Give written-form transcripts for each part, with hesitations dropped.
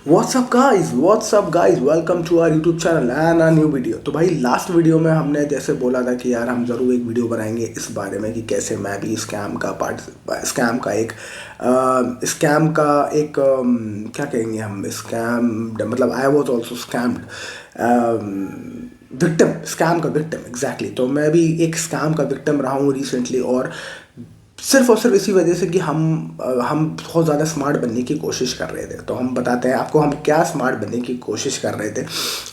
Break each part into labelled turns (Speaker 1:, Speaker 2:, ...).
Speaker 1: What's up guys, welcome to our YouTube channel and a new video. तो भाई last video में हमने जैसे बोला था कि यार हम ज़रूर एक वीडियो बनाएंगे इस बारे में कि कैसे मैं भी स्कैम का एक क्या कहेंगे हम, स्कैम मतलब I was also scammed, victim, scam का विक्टिम एग्जैक्टली। तो मैं भी एक स्कैम का विक्टिम रहा हूँ रिसेंटली, और सिर्फ इसी वजह से कि हम बहुत ज़्यादा स्मार्ट बनने की कोशिश कर रहे थे। तो हम बताते हैं आपको हम क्या स्मार्ट बनने की कोशिश कर रहे थे।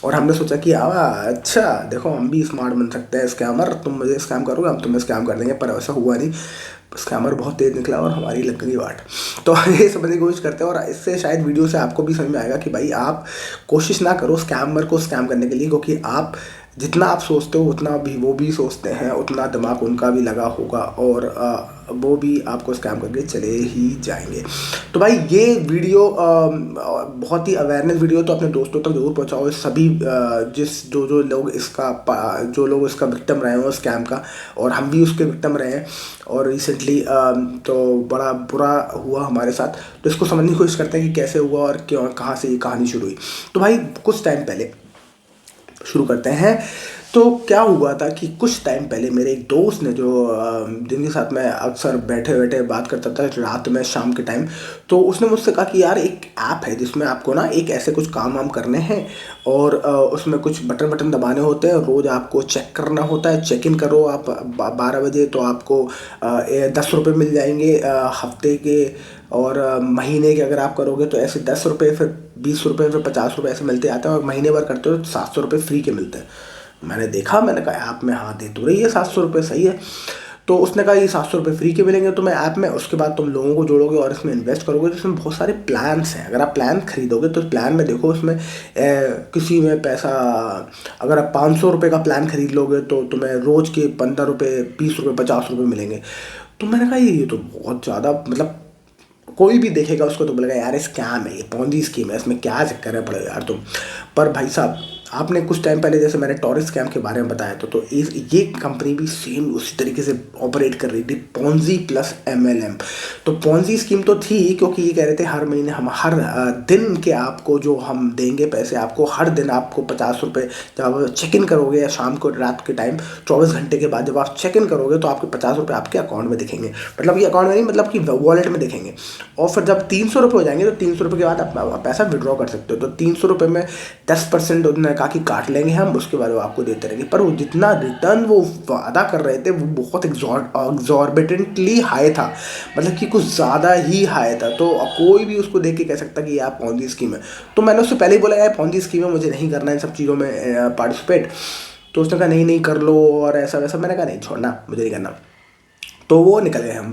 Speaker 1: और हमने सोचा कि अच्छा देखो हम भी स्मार्ट बन सकते हैं। स्कैमर तुम मुझे स्कैम करोगे, हम तुम्हें स्कैम कर देंगे। पर ऐसा हुआ नहीं, स्कैमर बहुत तेज़ निकला और हमारी लग गई वाट। तो ये समझने की कोशिश करते हैं, और इससे शायद वीडियो से आपको भी समझ में आएगा कि भाई आप कोशिश ना करो स्कैमर को स्कैम करने के लिए, क्योंकि आप जितना आप सोचते हो उतना भी वो भी सोचते हैं, उतना दिमाग उनका भी लगा होगा, और वो भी आपको स्कैम करके चले ही जाएंगे। तो भाई ये वीडियो बहुत ही अवेयरनेस वीडियो, तो अपने दोस्तों तक जरूर पहुंचाओ। सभी जो लोग जो लोग इसका विक्टिम रहे हो स्कैम का, और हम भी उसके विक्टिम रहे हैं और रिसेंटली तो बड़ा बुरा हुआ हमारे साथ। तो इसको समझने की कोशिश करते हैं कि कैसे हुआ और क्यों, कहाँ से ये कहानी शुरू हुई। तो भाई कुछ टाइम पहले शुरू करते हैं। तो क्या हुआ था कि कुछ टाइम पहले मेरे एक दोस्त ने, जिनके साथ मैं अक्सर बैठे बैठे बात करता था रात में शाम के टाइम, तो उसने मुझसे कहा कि यार एक ऐप है जिसमें आपको ना एक ऐसे कुछ काम वाम करने हैं, और उसमें कुछ बटन बटन दबाने होते हैं। रोज़ आपको चेक करना होता है, चेक इन करो आप 12 बजे, तो आपको 10 रुपये मिल जाएंगे हफ्ते के, और महीने के अगर आप करोगे तो ऐसे 10 रुपये, फिर 20 रुपये, फिर 50 रुपये ऐसे मिलते आते हैं। और महीने भर करते हो तो 700 रुपये फ्री के मिलते हैं। मैंने कहा ऐप में हाँ दे तो रही है 700 रुपये, सही है। तो उसने कहा ये 700 रुपये फ्री के मिलेंगे तुम्हें ऐप में, उसके बाद तुम लोगों को जोड़ोगे और इसमें इन्वेस्ट करोगे। तो इसमें बहुत सारे प्लान्स हैं। अगर आप प्लान खरीदोगे तो प्लान में देखो उसमें किसी में पैसा, अगर आप 500 रुपये का प्लान खरीद लोगे तो तुम्हें रोज़ के 15 रुपये, 20 रुपये, 50 रुपये मिलेंगे। तो मैंने कहा ये तो बहुत ज़्यादा, मतलब कोई भी देखेगा उसको तो बोलेगा यार स्कैम है, ये पॉन्जी स्कीम है, इसमें क्या चक्कर है पड़े यार तुम। पर भाई साहब, आपने कुछ टाइम पहले जैसे मैंने टॉरस स्कैम के बारे में बताया था, तो ये कंपनी भी सेम उसी तरीके से ऑपरेट कर रही थी, पॉन्जी प्लस एमएलएम। तो पॉन्जी स्कीम तो थी, क्योंकि ये कह रहे थे हर महीने हम हर दिन के आपको जो हम देंगे पैसे, आपको हर दिन आपको 50 रुपये, जब आप चेक इन करोगे या शाम को रात के टाइम 24 घंटे के बाद जब आप चेक इन करोगे तो आपके 50 रुपये आपके अकाउंट में दिखेंगे। मतलब कि अकाउंट में नहीं, मतलब कि वॉलेट में दिखेंगे। और फिर जब 300 रुपये हो जाएंगे तो 300 रुपये के बाद आप पैसा विड्रॉ कर सकते हो। तो 300 रुपये में 10% उन्होंने कहा कि काट लेंगे हम, उसके बाद वो आपको देते रहेंगे। पर वो जितना रिटर्न वो वादा कर रहे थे वो बहुत एग्जॉर्बिटेंटली हाई था, मतलब कि कुछ ज़्यादा ही हाई था। तो कोई भी उसको देख के कह सकता कि यार पॉन्जी स्कीम है। तो मैंने उससे पहले ही बोला यार पॉन्जी स्कीम है, मुझे नहीं करना इन सब चीज़ों में पार्टिसिपेट। तो उसने कहा नहीं नहीं कर लो और ऐसा वैसा। मैंने कहा नहीं, छोड़ना, मुझे नहीं करना। तो वो निकल गए हम।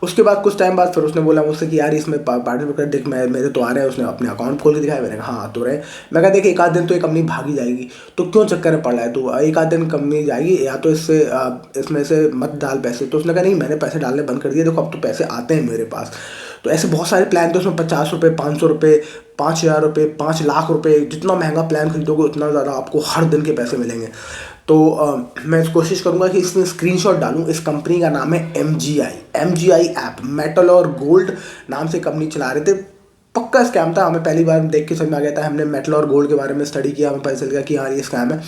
Speaker 1: उसके बाद कुछ टाइम बाद फिर उसने बोला मुझसे कि यार इसमें पार्टिसिपेट कर देख, मैं मेरे तो आ रहे हैं। उसने अपने अकाउंट खोल के दिखाया। मैंने कहा हाँ तो रहे। मैं कहा देख, एक आध दिन तो ये कंपनी भागी जाएगी, तो क्यों चक्कर में पड़ रहा है तू? एक आध दिन कंपनी जाएगी, या तो इसमें से मत डाल पैसे। तो उसने कहा नहीं, मैंने पैसे डालने बंद कर दिए, देखो अब तो पैसे आते हैं मेरे पास। तो ऐसे बहुत सारे प्लान थे उसमें, 50 रुपये, 500 रुपये, 5,000 रुपये, 5 लाख रुपये। जितना महंगा प्लान खरीदोगे उतना ज़्यादा आपको हर दिन के पैसे मिलेंगे। तो मैं कोशिश करूंगा कि इसमें स्क्रीनशॉट डालूं। इस कंपनी का नाम है M G I app, metal और गोल्ड नाम से कंपनी चला रहे थे। पक्का स्कैम था, हमें पहली बार देख के समझ में आ गया था। हमने मेटल और गोल्ड के बारे में स्टडी किया, हमें पता चल गया कि यार ये स्कैम है।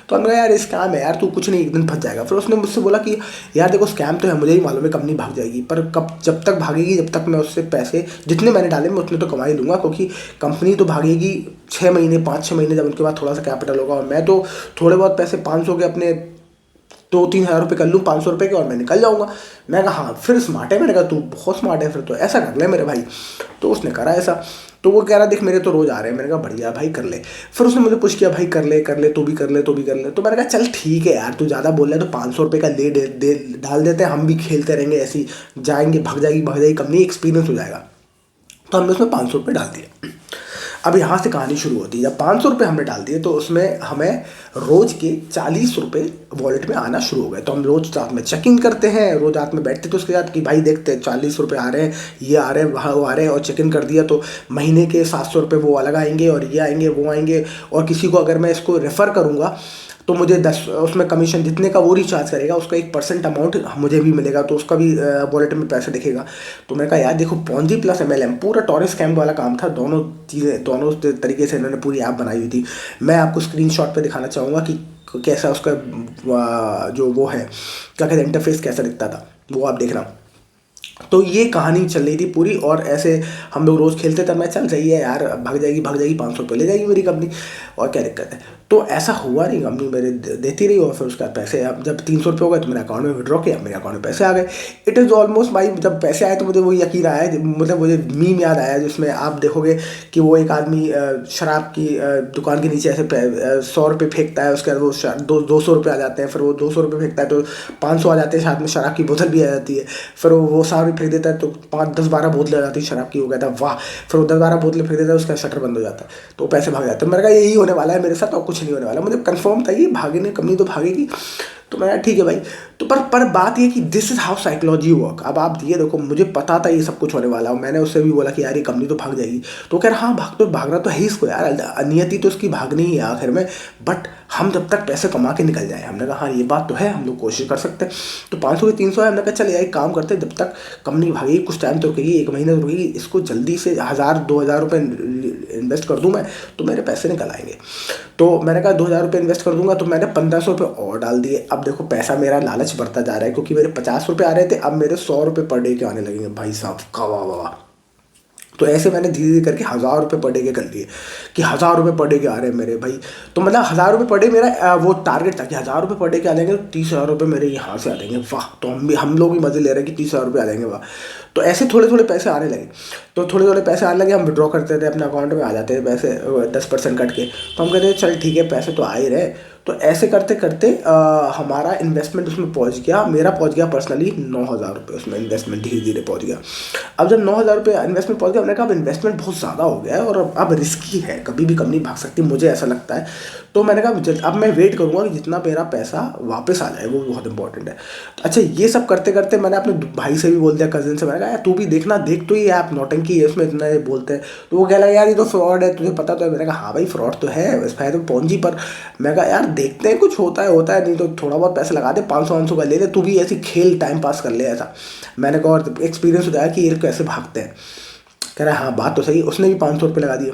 Speaker 1: तो हमने कहा यार ये स्कैम है यार, तू कुछ नहीं, एक दिन फंस जाएगा। फिर उसने मुझसे बोला कि यार देखो स्कैम तो है, मुझे ही मालूम है कंपनी भाग जाएगी, पर कब, जब तक भागेगी, जब तक मैं उससे पैसे जितने मैंने डाले मैं उतने तो कमा ही लूँगा, क्योंकि कंपनी तो भागेगी 6 महीने, 5-6 महीने, जब उनके बाद थोड़ा सा कैपिटल होगा। और मैं तो थोड़े बहुत पैसे 500 के अपने 2-3 हज़ार रुपये कर लूँ 500 रुपये के, और मैं निकल जाऊँगा। मैं कहा हाँ फिर स्मार्ट है। मैंने कहा तू बहुत स्मार्ट है, फिर तो ऐसा कर ले मेरे भाई। तो उसने करा ऐसा। तो वो कह रहा देख मेरे तो रोज़ आ रहे हैं। मैंने कहा बढ़िया भाई कर ले। फिर उसने मुझे पुश किया भाई कर ले कर ले, तू भी कर ले, तू भी कर ले। तो मैंने कहा चल ठीक है यार, तू ज़्यादा बोल रहा है तो 500 रुपये का डाल देते हैं, हम भी खेलते रहेंगे ऐसे ही, जाएंगे, भाग जाएगी कंपनी, एक्सपीरियंस हो जाएगा। तो हमने उसमें 500 रुपये डाल दिए। अब यहाँ से कहानी शुरू होती है। जब 500 रुपये हमने डाल दिए तो उसमें हमें रोज़ के 40 रुपये वॉलेट में आना शुरू हो गए। तो हम रोज़ रात में चेक इन करते हैं, रोज़ रात में बैठते थे उसके साथ कि भाई देखते 40 रुपये आ रहे हैं, ये आ रहे हैं, वहाँ वो आ रहे हैं। और चेक इन कर दिया तो महीने के 700 रुपये वो अलग आएंगे, और ये आएंगे वो आएंगे। और किसी को अगर मैं इसको रेफ़र करूँगा तो मुझे 10 उसमें कमीशन जितने का वो रिचार्ज करेगा उसका 1% अमाउंट मुझे भी मिलेगा, तो उसका भी वॉलेट में पैसा दिखेगा। तो मैंने कहा यार देखो, पॉन्जी प्लस एमएलएम पूरा टॉरस स्कैम वाला काम था, दोनों चीज़ें दोनों तरीके से इन्होंने पूरी ऐप बनाई हुई थी। मैं आपको स्क्रीनशॉट पे दिखाना चाहूँगा कि कैसा उसका जो वो है क्या कहते हैं इंटरफेस कैसा दिखता था, वो आप देखना। तो ये कहानी चल रही थी पूरी, और ऐसे हम लोग रोज़ खेलते थे। मैं चल सही है यार, भाग जाएगी 500 रुपये ले जाएगी मेरी कंपनी, और क्या दिक्कत है। तो ऐसा हुआ नहीं, कंपनी मेरे देती रही, और फिर उसका पैसे अब जब 300 रुपये हो गए तो मेरे अकाउंट में विड्रॉ किया, मेरे अकाउंट में पैसे आ गए। इट इज़ ऑलमोस्ट भाई, जब पैसे आए तो मुझे वो यकीन आया, मतलब मुझे मीम याद आया जिसमें आप देखोगे कि वो एक आदमी शराब की दुकान के नीचे ऐसे 100 रुपये फेंकता है, उसके बाद वो 200 रुपये आ जाते हैं, फिर वो 200 रुपये फेंकता है तो 500 आ जाते हैं, साथ में शराब की बोतल भी आ जाती है। फिर वो 100 रुपये फेंक देता है तो 5 10 12 बोतलें आ जाती है शराब की, वो कहता है वाह। फिर वो 10 12 बोतलें फेंक देता है, उसका शटर बंद हो जाता है, तो पैसे भाग जाते हैं। मैंने कहा यही होने वाला है मेरे साथ, और कुछ नहीं होने वाला। मुझे कंफर्म था ये भागने कंपनी तो भागेगी। तो मैं ठीक है भाई। तो पर बात ये कि this is how psychology work. अब आप ये देखो, मुझे पता था ये सब कुछ होने वाला, और मैंने उससे भी बोला कि यार ये कंपनी तो भाग जाएगी। तो कह रहा हाँ भागना तो है ही इसको यार, नियति तो उसकी भागनी ही है आखिर में, बट हम जब तक पैसे कमा के निकल जाए। हमने कहा हाँ ये बात तो है, हम लोग कोशिश कर सकते हैं। तो 500 के 300 है, हमने कहा चल यार एक काम करते हैं, जब तक कंपनी भागेगी कुछ टाइम तो रुकेगी, 1 महीना तो रुकेगी, इसको जल्दी से 1000 2000 रुपये इन्वेस्ट कर दूँ मैं, तो मेरे पैसे निकल आएंगे। तो मैंने कहा 2000 रुपये इन्वेस्ट कर दूंगा, तो मैंने 1500 रुपये और डाल दिए। अब देखो पैसा मेरा लालच बढ़ता जा रहा है, क्योंकि मेरे 50 रुपये आ रहे थे, अब मेरे 100 रुपये पर डे के आने लगेंगे भाई साहब, कवा वाह। तो ऐसे मैंने धीरे धीरे करके 1000 रुपये पर डे के कर लिए, कि 1000 रुपये पर डे के आ रहे हैं मेरे भाई। तो मतलब 1000 रुपये पर डे मेरा वो टारगेट था कि 1000 रुपये पर डे के आ जाएंगे, तो 30,000 रुपये मेरे यहाँ से आ जाएंगे, वाह। तो हम लोग भी मजे ले रहे हैं कि 30,000 रुपये आ जाएंगे, वाह। तो ऐसे थोड़े थोड़े पैसे आने लगे। तो थोड़े थोड़े पैसे आने लगे, हम विड्रॉ करते थे अपने अकाउंट में, आ जाते थे पैसे 10% कट के। तो हम कहते थे चल ठीक है, पैसे तो आ ही रहे। तो ऐसे करते करते हमारा इन्वेस्टमेंट उसमें पहुंच गया, मेरा पहुंच गया पर्सनली 9,000 रुपये उसमें इन्वेस्टमेंट धीरे धीरे पहुंच गया। अब जब 9,000 रुपये इन्वेस्टमेंट पहुंच गया, हमने कहा अब इन्वेस्टमेंट बहुत ज़्यादा हो गया है, और अब रिस्की है, कभी भी कंपनी भाग सकती है, मुझे ऐसा लगता है। तो मैंने कहा अब मैं वेट करूँगा कि जितना मेरा पैसा वापस आ जाए, वो बहुत इंपॉर्टेंट है। तो अच्छा, ये सब करते करते मैंने अपने भाई से भी बोल दिया, कजिन से, मैंने कहा यार तू भी देखना, देख तो ये ऐप नौटंकी है, इसमें इतना ये बोलते हैं। तो वो कह लगा यार ये तो फ्रॉड है, तुझे पता तो है। मैंने कहा हाँ भाई फ्रॉड तो है, है तो पॉन्जी पर। मैं कहा यार देखते हैं, कुछ होता है नहीं तो थोड़ा बहुत पैसा लगा दे, 500 का ले ले, तू भी ऐसी खेल टाइम पास कर ले ऐसा। मैंने कहा और एक्सपीरियंस हो जाएगा कि ये कैसे भागते हैं। कह रहा है हाँ बात तो सही। उसने भी 500 रुपये लगा दिए,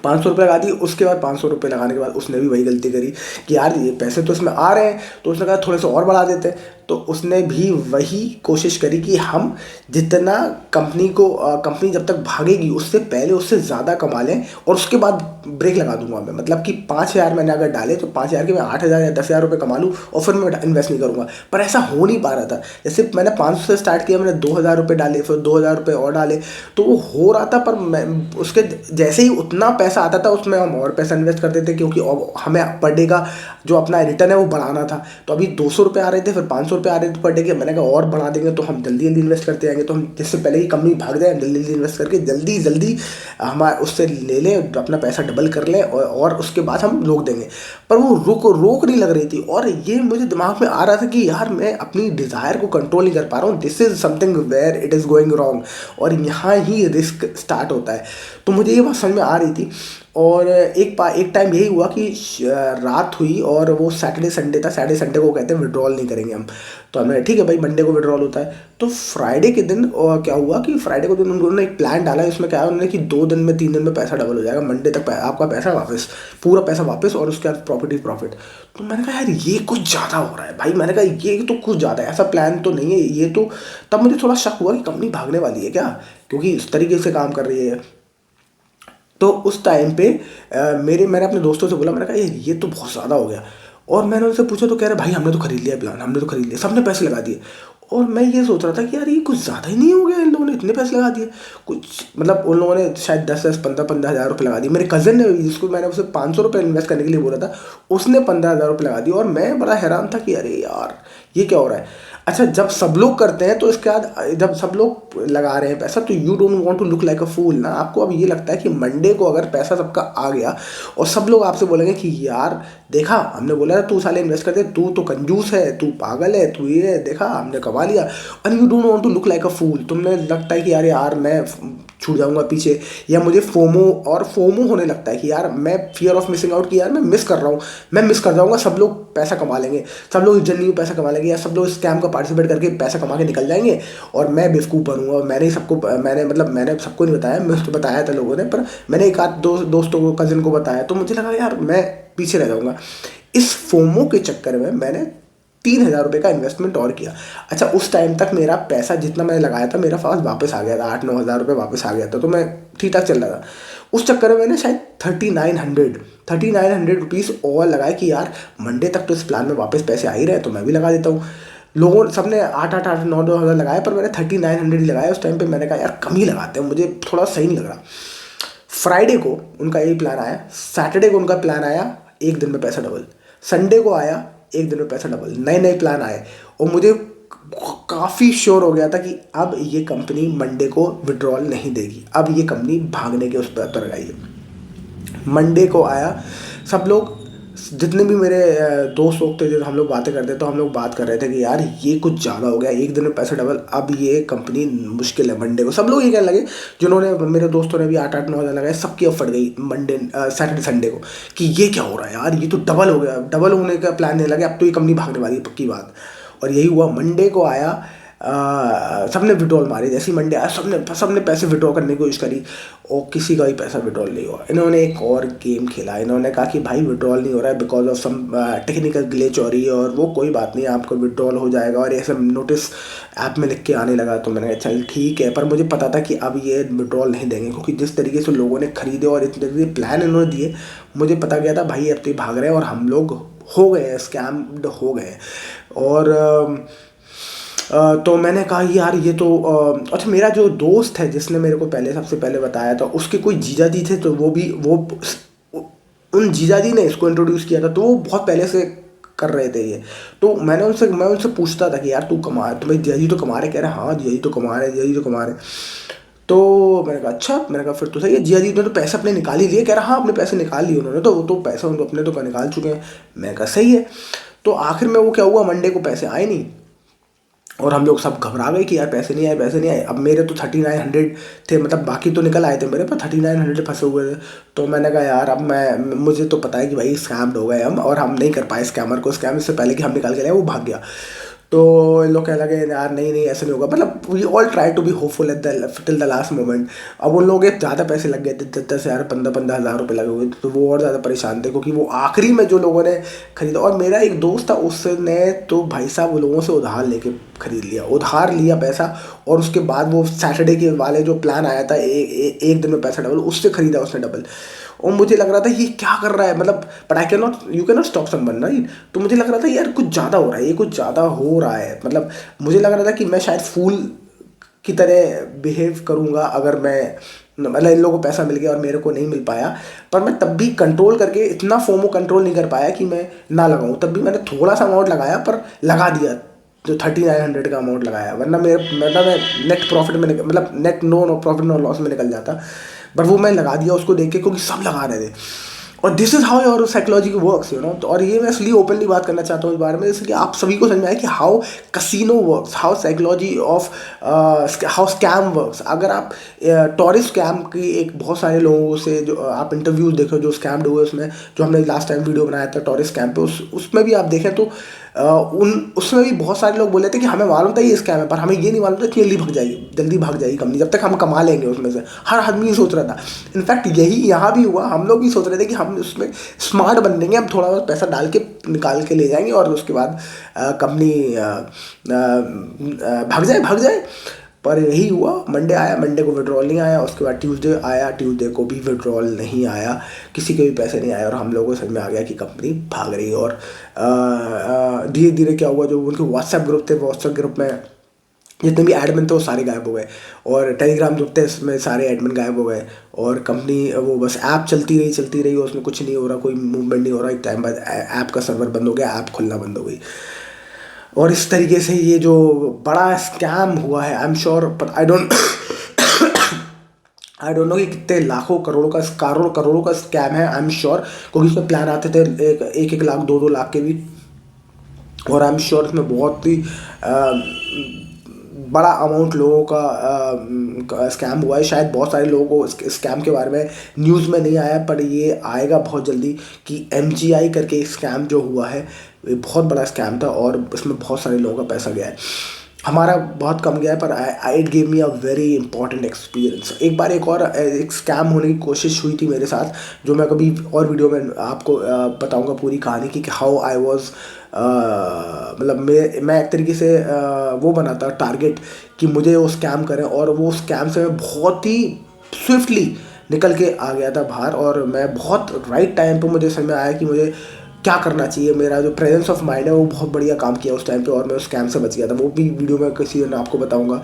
Speaker 1: 500 रुपये लगा दिए। उसके बाद 500 रुपये लगाने के बाद उसने भी वही गलती करी कि यार ये पैसे तो इसमें आ रहे हैं, तो उसने कहा थोड़े से और बढ़ा देते। तो उसने भी वही कोशिश करी कि हम जितना कंपनी जब तक भागेगी उससे पहले उससे ज़्यादा कमा लें, और उसके बाद ब्रेक लगा दूंगा मैं। मतलब कि 5,000 मैंने अगर डाले तो 5,000 के मैं 8,000 या 10,000 रुपये कमा लूँ, और फिर मैं इन्वेस्ट नहीं करूँगा। पर ऐसा हो नहीं पा रहा था। जैसे मैंने 500 से स्टार्ट किया, मैंने 2,000 रुपये डाले, फिर 2,000 रुपये और डाले, तो वो हो रहा था। पर मैं उसके जैसे ही उतना पैसा आता था उसमें हम और पैसा इन्वेस्ट करते थे, क्योंकि हमें पर डे का जो अपना रिटर्न है वो बढ़ाना था। तो अभी 200 रुपये आ रहे थे, फिर 500 रुपये आ रहे थे पर डे के। मैंने कहा और बढ़ा देंगे तो हम जल्दी जल्दी इन्वेस्ट करते जाएंगे, तो हम जिससे पहले ही कंपनी भाग जाए, जल्दी जल्दी इन्वेस्ट करके जल्दी जल्दी हमारे उससे ले लें, अपना पैसा डबल कर लें, और उसके बाद हम रोक देंगे। पर वो रोक नहीं लग रही थी, और ये मुझे दिमाग में आ रहा था कि यार मैं अपनी डिज़ायर को कंट्रोल नहीं कर पा रहा हूँ, this is something where it is going wrong, और यहाँ ही रिस्क स्टार्ट होता है। तो मुझे ये बात समझ में आ रही थी। और एक टाइम यही हुआ कि रात हुई, और वो सैटरडे संडे था। सैटरडे संडे को कहते हैं विड्रॉल नहीं करेंगे हम। तो हमने ठीक है भाई, मंडे को विड्रॉल होता है। तो फ्राइडे के दिन क्या हुआ कि फ्राइडे को दिन उन्होंने एक प्लान डाला, इसमें क्या है उन्होंने कि 2 दिन में 3 दिन में पैसा डबल हो जाएगा, मंडे तक आपका पैसा वापस, पूरा पैसा वापस, और उसके बाद प्रॉफिट ही प्रॉफिट। तो मैंने कहा यार ये कुछ ज़्यादा हो रहा है भाई, मैंने कहा ये तो कुछ ज़्यादा है, ऐसा प्लान तो नहीं है ये तो। तब मुझे थोड़ा शक हुआ कि कंपनी भागने वाली है क्या, क्योंकि इस तरीके से काम कर रही है। तो उस टाइम पे मैंने अपने दोस्तों से बोला, मैंने कहा ये तो बहुत ज़्यादा हो गया। और मैंने उनसे पूछा तो कह रहे भाई हमने तो खरीद लिया प्लान, हमने तो खरीद लिया, सबने पैसे लगा दिए। और मैं ये सोच रहा था कि यार ये कुछ ज़्यादा ही नहीं हो गया, इन लोगों ने इतने पैसे लगा दिए कुछ, मतलब उन लोगों ने शायद 10 10 15 15 हज़ार रुपये लगा दिए। मेरे कज़न ने, जिसको मैंने उसे 500 रुपये इन्वेस्ट करने के लिए बोला था, उसने 15,000 रुपये लगा दिए। और मैं बड़ा हैरान था कि अरे यार ये क्या हो रहा है। अच्छा, जब सब लोग करते हैं तो इसके बाद जब सब लोग लगा रहे हैं पैसा, तो you don't want to look like a fool ना। आपको अब ये लगता है कि मंडे को अगर पैसा सबका आ गया और सब लोग आपसे बोलेंगे कि यार देखा हमने बोला था तू साले इन्वेस्ट कर दे, तू तो कंजूस है, तू पागल है, तू ये देखा हमने कमा लिया, and you don't want to look like a fool. तुमने लगता है कि यार मैं छूट जाऊंगा पीछे, या मुझे फोमो होने लगता है कि यार मैं फियर ऑफ मिसिंग आउट, कि यार मैं मिस कर रहा हूँ, मैं मिस कर जाऊंगा, सब लोग पैसा कमा लेंगे, सब लोग इस जर्नी में पैसा कमा लेंगे, या सब लोग स्कैम का पार्टिसिपेट करके पैसा कमा के निकल जाएंगे और मैं बेवकूफ़ बनूंगा। और मैंने सबको नहीं बताया, मैं तो बताया था लोगों ने, पर मैंने एक आध दोस्तों को, कजिन को बताया, तो मुझे लगा यार मैं पीछे रह जाऊंगा। इस फोमो के चक्कर में मैंने 3,000 रुपये का इन्वेस्टमेंट और किया। अच्छा, उस टाइम तक मेरा पैसा जितना मैंने लगाया था मेरा पास वापस आ गया था, 8-9 हज़ार रुपये वापस आ गया था, तो मैं ठीक ठाक चल रहा था। उस चक्कर में मैंने शायद 3900 और लगाए कि यार मंडे तक तो इस प्लान में वापस पैसे आ ही रहे, तो मैं भी लगा देता हूँ। लोगों सबने 8-8, 8-9 हज़ार लगाए, पर मैंने 3900 ही लगाया उस टाइम पे। मैंने कहा यार कम ही लगाते हैं, मुझे थोड़ा सही नहीं लग रहा। फ्राइडे को उनका यही प्लान आया, सैटरडे को उनका प्लान आया, एक दिन में पैसा डबल, संडे को आया, एक दिन में पैसा डबल, नए नए प्लान आए, और मुझे काफ़ी श्योर हो गया था कि अब ये कंपनी मंडे को विड्रॉल नहीं देगी, अब ये कंपनी भागने के उस पर उतर गई है। मंडे को आया, सब लोग, जितने भी मेरे दोस्त लोग थे, जो हम लोग बातें करते, तो हम लोग बात कर रहे थे कि यार ये कुछ ज़्यादा हो गया, एक दिन में पैसा डबल, अब ये कंपनी मुश्किल है। मंडे को सब लोग ये कहने लगे, जिन्होंने, मेरे दोस्तों ने भी 8-8, 9 हज़ार लगाए, सबकी अब फट गई मंडे, सैटरडे संडे को, कि ये क्या हो रहा है यार, ये तो डबल हो गया, डबल होने का प्लान नहीं लगे, अब तो ये कंपनी भागने वाली है, पक्की बात। और यही हुआ। मंडे को आया, सबने विड्रॉल मारे, जैसे ही मंडे आया सबने पैसे विड्रॉ करने की कोशिश करी, और किसी का भी पैसा विड्रॉल नहीं हुआ। इन्होंने एक और गेम खेला, इन्होंने कहा कि भाई विड्रॉल नहीं हो रहा है because of some technical glitch हो रही है, और वो कोई बात नहीं, आपको विड्रॉल हो जाएगा, और ये सब नोटिस ऐप में लिख के आने लगा। तो मैंने कहा चल ठीक है, पर मुझे पता था कि अब ये विड्रॉल नहीं देंगे, क्योंकि जिस तरीके से लोगों ने खरीदे और इतने तरीके प्लान इन्होंने दिए, मुझे पता गया था भाई अब तो ये भाग रहे हैं और हम लोग हो गए हैं, स्कैम्ड हो गए। और तो मैंने कहा यार ये तो अच्छा, मेरा जो दोस्त है जिसने मेरे को सबसे पहले बताया था, उसके कोई जीजा जी थे, तो वो उन जीजा जी ने इसको इंट्रोड्यूस किया था, तो वो बहुत पहले से कर रहे थे ये। तो मैं उनसे पूछता था कि यार तू तुम्हें जीजा जी तो कमा रहे? कह रहे हाँ जीजा जी तो कमा रहे, जीजा जी तो कमा रहे। तो मैंने कहा अच्छा, मैंने कहा फिर तो सही है, जीजा जी ने तो पैसे अपने निकाल ही लिए। कह रहा हाँ अपने पैसे निकाल लिए उन्होंने, तो वो तो पैसे उनको अपने तो निकाल चुके हैं। मैंने कहा सही है। तो आखिर में वो क्या हुआ, मंडे को पैसे आए नहीं, और हम लोग सब घबरा गए कि यार पैसे नहीं आए, पैसे नहीं आए। अब मेरे तो 3900 थे, मतलब बाकी तो निकल आए थे मेरे पर, 3900 फंसे हुए थे। तो मैंने कहा यार अब मुझे तो पता है कि भाई स्कैम्ड हो गए हम, और हम नहीं कर पाए स्कैमर को स्कैम, इससे पहले कि हम निकाल के लाए वो भाग गया। तो इन लोग कहने लगे यार नहीं नहीं ऐसा नहीं होगा, मतलब we all try to be hopeful at till the last moment. अब उन लोगों के ज़्यादा पैसे लग गए थे, 10-10 हज़ार 15-15 हज़ार रुपये लगे हुए थे, तो वो और ज़्यादा परेशान थे, क्योंकि वो आखिरी में जो लोगों ने खरीदा। और मेरा एक दोस्त था, उसने तो भाई साहब वो लोगों से उधार लेके खरीद लिया, उधार लिया पैसा, और उसके बाद वो सैटरडे के वाले जो प्लान आया था एक दिन में पैसा डबल, उससे खरीदा उसने डबल। और मुझे लग रहा था ये क्या कर रहा है, मतलब but you can not stop someone right. तो मुझे लग रहा था यार कुछ ज़्यादा हो रहा है, ये कुछ ज़्यादा हो रहा है, मतलब मुझे लग रहा था कि मैं शायद फूल की तरह बिहेव करूँगा अगर मैं, मतलब इन लोगों को पैसा मिल गया और मेरे को नहीं मिल पाया। पर मैं तब भी कंट्रोल करके, इतना फोमो कंट्रोल नहीं कर पाया कि मैं ना लगाऊँ, तब भी मैंने थोड़ा सा अमाउंट लगाया, पर लगा दिया, जो 3900 का अमाउंट लगाया, वरना मैं नेट प्रॉफिट में मतलब net no profit no loss में निकल जाता। बट वो मैं लगा दिया उसको देख के, क्योंकि सब लगा रहे थे। और this is how your psychology works, तो और ये मैं इसलिए ओपनली बात करना चाहता हूँ इस बारे में, जैसे कि आप सभी को समझ में आए कि how casino works, how psychology of how scam works. अगर आप टॉरिस्ट स्कैम की एक बहुत सारे लोगों से जो आप इंटरव्यूज देखो जो स्कैम्ड हुए, उसमें जो हमने लास्ट टाइम वीडियो बनाया था टॉरिस्ट स्कैम पे, उसमें भी आप देखें तो उसमें भी बहुत सारे लोग बोले थे कि हमें मालूम था ये स्कैम है, पर हमें ये नहीं मालूम था कि जल्दी भाग जाएगी कंपनी, जब तक हम कमा लेंगे उसमें से। हर आदमी ये सोच रहा था। इनफैक्ट यही यहाँ भी हुआ, हम लोग भी सोच रहे थे कि हम उसमें स्मार्ट बन देंगे, हम थोड़ा बहुत पैसा डाल के निकाल के ले जाएंगे, और उसके बाद कंपनी भाग जाए। पर यही हुआ, मंडे आया, मंडे को विड्रॉल नहीं आया, उसके बाद ट्यूसडे आया, ट्यूसडे को भी विड्रॉल नहीं आया, किसी के भी पैसे नहीं आए, और हम लोगों को समझ में आ गया कि कंपनी भाग रही है। और धीरे धीरे क्या हुआ, जो उनके व्हाट्सएप ग्रुप थे, व्हाट्सएप ग्रुप में जितने भी एडमिन थे वो सारे गायब हो गए, और टेलीग्राम ग्रुप थे इसमें सारे एडमिन गायब हो गए, और कंपनी वो बस ऐप चलती रही, उसमें कुछ नहीं हो रहा, कोई मूवमेंट नहीं हो रहा। एक टाइम बाद ऐप का सर्वर बंद हो गया, ऐप खुलना बंद हो गई। और इस तरीके से ये जो बड़ा स्कैम हुआ है, I am sure, but I don't no कि कितने लाखों करोड़ों का स्कैम है। आई एम श्योर, क्योंकि इसमें प्लान आते थे 1-1 लाख 2-2 लाख के भी, और आई एम श्योर इसमें बहुत ही बड़ा अमाउंट लोगों का स्कैम हुआ है। शायद बहुत सारे लोगों को इस स्कैम के बारे में न्यूज़ में नहीं आया, पर ये आएगा बहुत जल्दी कि MGI करके एक स्कैम जो हुआ है, ये बहुत बड़ा स्कैम था और इसमें बहुत सारे लोगों का पैसा गया है। हमारा बहुत कम गया है, पर I it gave me a very important experience. एक बार एक स्कैम होने की कोशिश हुई थी मेरे साथ, जो मैं कभी और वीडियो में आपको बताऊंगा पूरी कहानी की, कि हाउ आई वॉज, मतलब मैं एक तरीके से वो बना था टारगेट कि मुझे वो स्कैम करें, और वो स्कैम से मैं बहुत ही स्विफ्टली निकल के आ गया था बाहर। और मैं बहुत राइट टाइम पे मुझे समझ में आया कि मुझे क्या करना चाहिए। मेरा जो प्रेजेंस ऑफ माइंड है वो बहुत बढ़िया काम किया उस टाइम पे, और मैं उस स्कैम से बच गया था। वो भी वीडियो में किसी दिन आपको बताऊंगा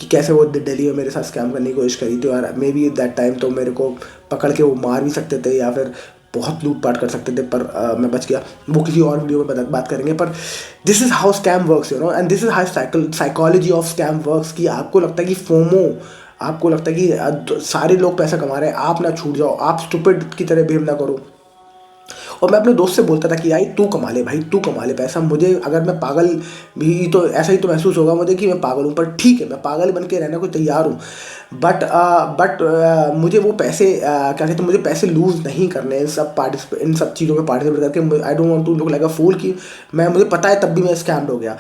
Speaker 1: कि कैसे वो दिल्ली में मेरे साथ स्कैम करने की कोशिश करी थी, और मे बी दैट टाइम तो मेरे को पकड़ के वो मार भी सकते थे या फिर बहुत लूटपाट कर सकते थे, पर मैं बच गया। वो किसी और वीडियो में बात करेंगे। पर this is how scam works, and this is how psychology of scam works. कि आपको लगता है कि फोमो, आपको लगता है कि सारे लोग पैसा कमा रहे हैं, आप ना छूट जाओ, आप स्टूपिड की तरह बिहेव ना करो। और मैं अपने दोस्त से बोलता था कि यार तू कमा ले भाई, तू कमा ले पैसा। मुझे अगर मैं पागल भी, तो ऐसा ही तो महसूस होगा मुझे कि मैं पागल हूँ, पर ठीक है, मैं पागल बन के रहने को तैयार हूँ। बट मुझे वो पैसे क्या कहते हैं, मुझे पैसे लूज़ नहीं करने इन सब चीज़ों में पार्टिसिपेट करके। I don't want to look like a fool, कि मुझे पता है तब भी मैं स्कैम्ड हो गया,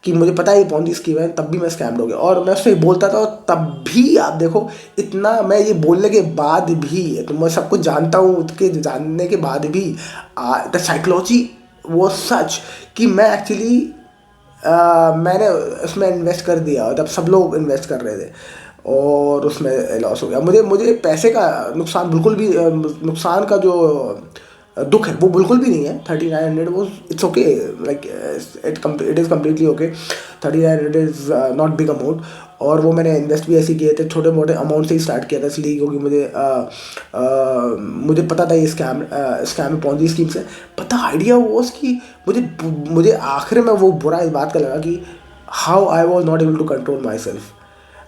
Speaker 1: कि मुझे पता है ये पॉन्जी स्कीम है, तब भी मैं स्कैम्ड हो गया। और मैं उससे बोलता था, और तब भी आप देखो, इतना मैं ये बोलने के बाद भी, तो मैं सब कुछ जानता हूँ, उसके जानने के बाद भी द साइकोलॉजी वो सच, कि मैं एक्चुअली मैंने उसमें इन्वेस्ट कर दिया, और तब सब लोग इन्वेस्ट कर रहे थे और उसमें लॉस हो गया। मुझे मुझे पैसे का नुकसान बिल्कुल भी नुकसान का जो दुख है वो बिल्कुल भी नहीं है। 3900 वो it's okay, like it is completely okay. 3900 is not big amount, और वो मैंने इन्वेस्ट भी ऐसे किए थे, छोटे मोटे अमाउंट से ही स्टार्ट किया था, इसलिए क्योंकि मुझे पता था ये स्कैम पॉन्जी स्कीम से पता। आइडिया वो कि मुझे मुझे आखिर में वो बुरा इस बात का लगा कि how I was not able to control my self.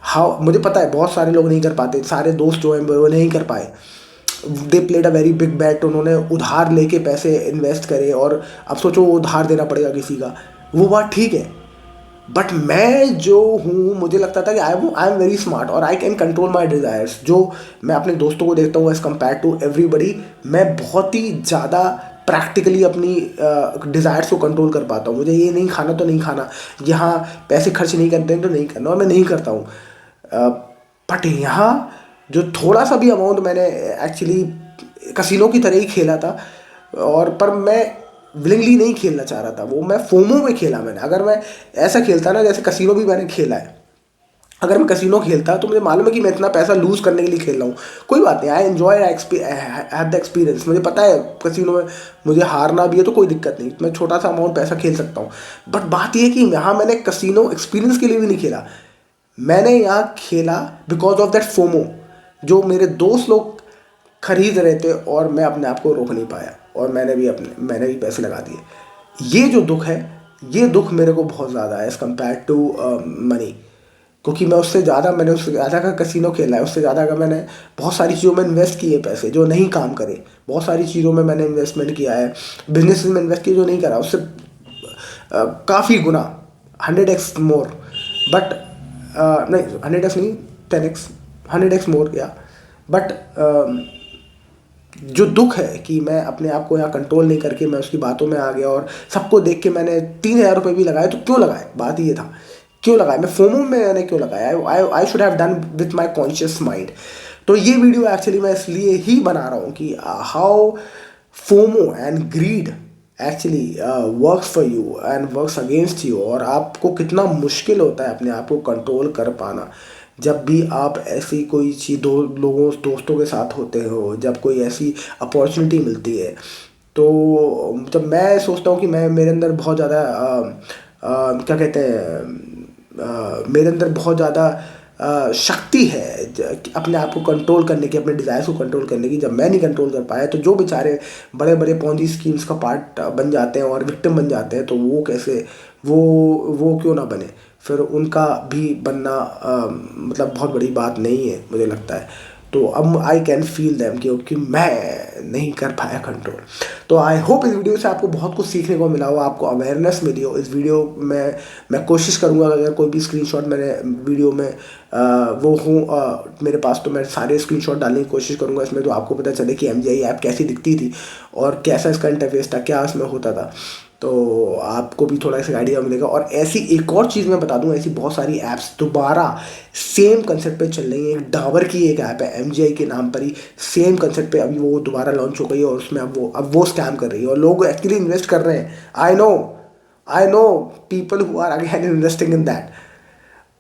Speaker 1: How, मुझे पता है बहुत सारे लोग नहीं कर पाते, सारे दोस्त जो हैं वो नहीं कर पाए। They played a very big bat, उन्होंने उधार लेके पैसे इन्वेस्ट करे, और अब सोचो वो उधार देना पड़ेगा किसी का, वो बात ठीक है। बट मैं जो हूँ, मुझे लगता था कि आई एम वेरी स्मार्ट और I can control my desires. जो मैं अपने दोस्तों को देखता हूँ एज़ कम्पेयर टू एवरीबडी, मैं बहुत ही ज़्यादा प्रैक्टिकली अपनी डिज़ायर्स को कंट्रोल कर पाता हूँ। मुझे ये नहीं खाना तो नहीं खाना, यहाँ पैसे खर्च नहीं करते हैं तो नहीं करना, और मैं नहीं करता हूँ। बट यहाँ जो थोड़ा सा भी अमाउंट मैंने एक्चुअली कसिनो की तरह ही खेला था, और पर मैं विलिंगली नहीं खेलना चाह रहा था, वो मैं फोमो में खेला मैंने। अगर मैं ऐसा खेलता ना, जैसे कसिनो भी मैंने खेला है, अगर मैं कसिनो खेलता तो मुझे मालूम है कि मैं इतना पैसा लूज़ करने के लिए खेल रहा हूँ, कोई बात नहीं, I enjoy have the experience. मुझे पता है कसिनो में मुझे हारना भी है तो कोई दिक्कत नहीं, मैं छोटा सा अमाउंट पैसा खेल सकता हूँ। बट बात यह है कि यहाँ मैंने कसिनो एक्सपीरियंस के लिए भी नहीं खेला, मैंने यहाँ खेला बिकॉज ऑफ दैट फोमो, जो मेरे दोस्त लोग खरीद रहे थे और मैं अपने आप को रोक नहीं पाया, और मैंने भी पैसे लगा दिए। ये जो दुख है, ये दुख मेरे को बहुत ज़्यादा है एज़ कम्पेयर टू मनी, क्योंकि मैंने उससे ज़्यादा का कसिनो खेला है, उससे ज़्यादा का मैंने बहुत सारी चीज़ों में इन्वेस्ट किए पैसे जो नहीं काम करे, बहुत सारी चीज़ों में मैंने इन्वेस्टमेंट किया है, बिजनेस में इन्वेस्ट किया जो नहीं करा, उससे काफ़ी गुना 100x मोर। बट नहीं 100x नहीं, 10x, 100x मोर या। बट जो दुख है कि मैं अपने आप को यहाँ कंट्रोल नहीं करके मैं उसकी बातों में आ गया, और सबको देख के मैंने 3000 रुपये भी लगाए। तो क्यों लगाए, बात ये था क्यों लगाए, मैं फोमो में मैंने क्यों लगाया, I should have done with my conscious mind. तो ये वीडियो एक्चुअली मैं इसलिए ही बना रहा हूँ कि how FOMO and greed actually works for you and works against you, और आपको कितना मुश्किल होता है अपने आप को कंट्रोल कर पाना जब भी आप ऐसी कोई चीज़ दोस्तों के साथ होते हो, जब कोई ऐसी अपॉर्चुनिटी मिलती है। तो जब मैं सोचता हूँ कि मैं मेरे अंदर बहुत ज़्यादा क्या कहते हैं, मेरे अंदर बहुत ज़्यादा शक्ति है अपने आप को कंट्रोल करने की, अपने डिज़ायर्स को कंट्रोल करने की। जब मैं नहीं कंट्रोल कर पाया तो जो बेचारे बड़े बड़े पॉन्जी स्कीम्स का पार्ट बन जाते हैं और विक्टिम बन जाते हैं, तो वो कैसे, वो क्यों ना बने, फिर उनका भी बनना मतलब बहुत बड़ी बात नहीं है मुझे लगता है। तो अब आई कैन फील दैम क्योंकि मैं नहीं कर पाया कंट्रोल। तो आई होप इस वीडियो से आपको बहुत कुछ सीखने को मिला हो, आपको अवेयरनेस मिली हो। इस वीडियो में मैं कोशिश करूँगा अगर कोई भी स्क्रीनशॉट मैंने वीडियो में वो हूँ मेरे पास, तो मैं सारे स्क्रीनशॉट डालने की कोशिश करूँगा इसमें, तो आपको पता चले कि MGI ऐप कैसी दिखती थी और कैसा इसका इंटरफेस था, क्या इसमें होता था। तो आपको भी थोड़ा सा आइडिया मिलेगा। और ऐसी एक और चीज़ मैं बता दूं, ऐसी बहुत सारी ऐप्स दोबारा सेम कंसेप्ट पे चल रही है। एक डाबर की एक ऐप है MGI के नाम पर ही, सेम कंसेप्ट पे अभी वो दोबारा लॉन्च हो गई है और उसमें अब वो स्कैम कर रही है और लोग एक्चुअली इन्वेस्ट कर रहे हैं। I know people who are again investing in that.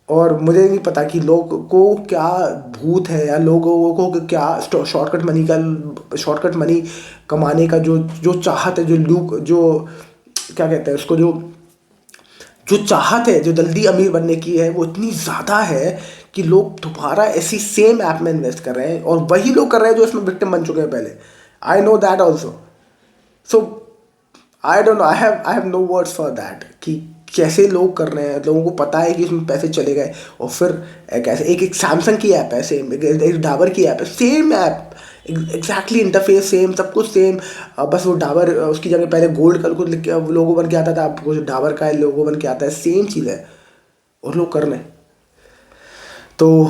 Speaker 1: और मुझे नहीं पता कि लोग को क्या भूत है या लोगों को क्या शॉर्टकट मनी कमाने का जो जो चाहत है, जो लूक, जो क्या कहते हैं उसको, जो जो चाहत है, जो जल्दी अमीर बनने की है, वो इतनी ज़्यादा है कि लोग दोबारा ऐसी सेम ऐप में इन्वेस्ट कर रहे हैं और वही लोग कर रहे हैं जो इसमें विक्टिम बन चुके हैं पहले। I know that also. So I don't know, I have no words for that कि कैसे लोग कर रहे हैं। लोगों को पता है कि इसमें पैसे चले गए और फिर कैसे एक सैमसंग की ऐप है सेम, एक डाबर की ऐप है same app, exactly interface same, सब कुछ सेम। बस वो डाबर उसकी जगह पहले गोल्ड कलर कुछ लिख के लोगो बन के आता था, अब कुछ डाबर का लोगो बन के आता है, सेम चीज़ है और लोग कर रहे हैं। तो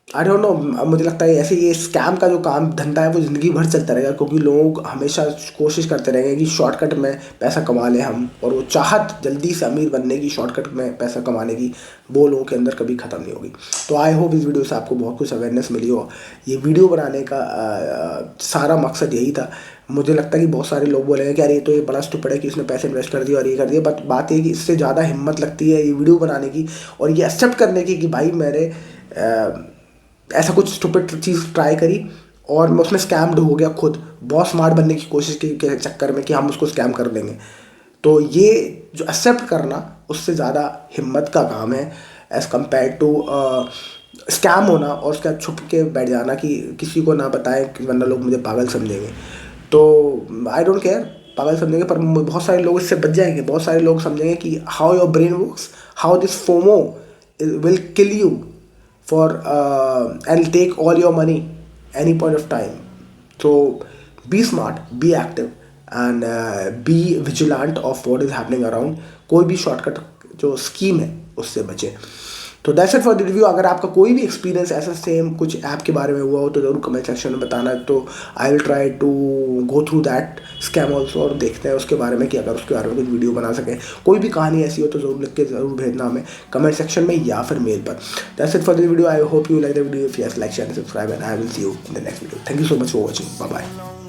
Speaker 1: आई डोंट नो, मुझे लगता है ऐसे ये स्कैम का जो काम धंधा है वो ज़िंदगी भर चलता रहेगा, क्योंकि लोग हमेशा कोशिश करते रहेंगे कि शॉर्टकट में पैसा कमा लें हम, और वो चाहत जल्दी से अमीर बनने की, शॉर्टकट में पैसा कमाने की, वो लोगों के अंदर कभी ख़त्म नहीं होगी। तो आई होप इस वीडियो से आपको बहुत कुछ अवेयरनेस मिली हो। ये वीडियो बनाने का सारा मकसद यही था। मुझे लगता है कि बहुत सारे लोग बोलेंगे कि अरे ये तो ये बड़ा स्टूपिड है कि उसने पैसे इन्वेस्ट कर दिए और ये कर दिया, बट बात ये कि इससे ज़्यादा हिम्मत लगती है ये वीडियो बनाने की और ये एक्सेप्ट करने की कि भाई मेरे ऐसा कुछ स्टूपिड चीज़ ट्राई करी और मैं उसमें स्कैम्ड हो गया खुद, बहुत स्मार्ट बनने की कोशिश की के चक्कर में कि हम उसको स्कैम कर देंगे। तो ये जो एक्सेप्ट करना उससे ज़्यादा हिम्मत का काम है एज़ कम्पेयर टू स्कैम होना और उसके बाद छुप के बैठ जाना कि किसी को ना बताएं वरना लोग मुझे पागल समझेंगे। तो आई डोंट केयर, पागल समझेंगे पर बहुत सारे लोग इससे बच जाएंगे। बहुत सारे लोग समझेंगे कि how your brain works, how this FOMO will kill you for and take all your money any point of time. So be smart, be active and be vigilant of what is happening around. कोई भी shortcut जो scheme है उससे बचे। तो that's it for the review. अगर आपका कोई भी एक्सपीरियंस ऐसा सेम कुछ ऐप के बारे में हुआ हो तो ज़रूर कमेंट सेक्शन में बताना। तो I will try to go through that scam also और देखते हैं उसके बारे में कि अगर उसके बारे में कुछ वीडियो बना सकें। कोई भी कहानी ऐसी हो तो ज़रूर लिख के ज़रूर भेजना हमें कमेंट सेक्शन में या फिर मेल पर। That's it for the video. I hope you like the video. If yes, like, share, subscribe and I will see you in the next video. Thank you so much for watching. Bye bye.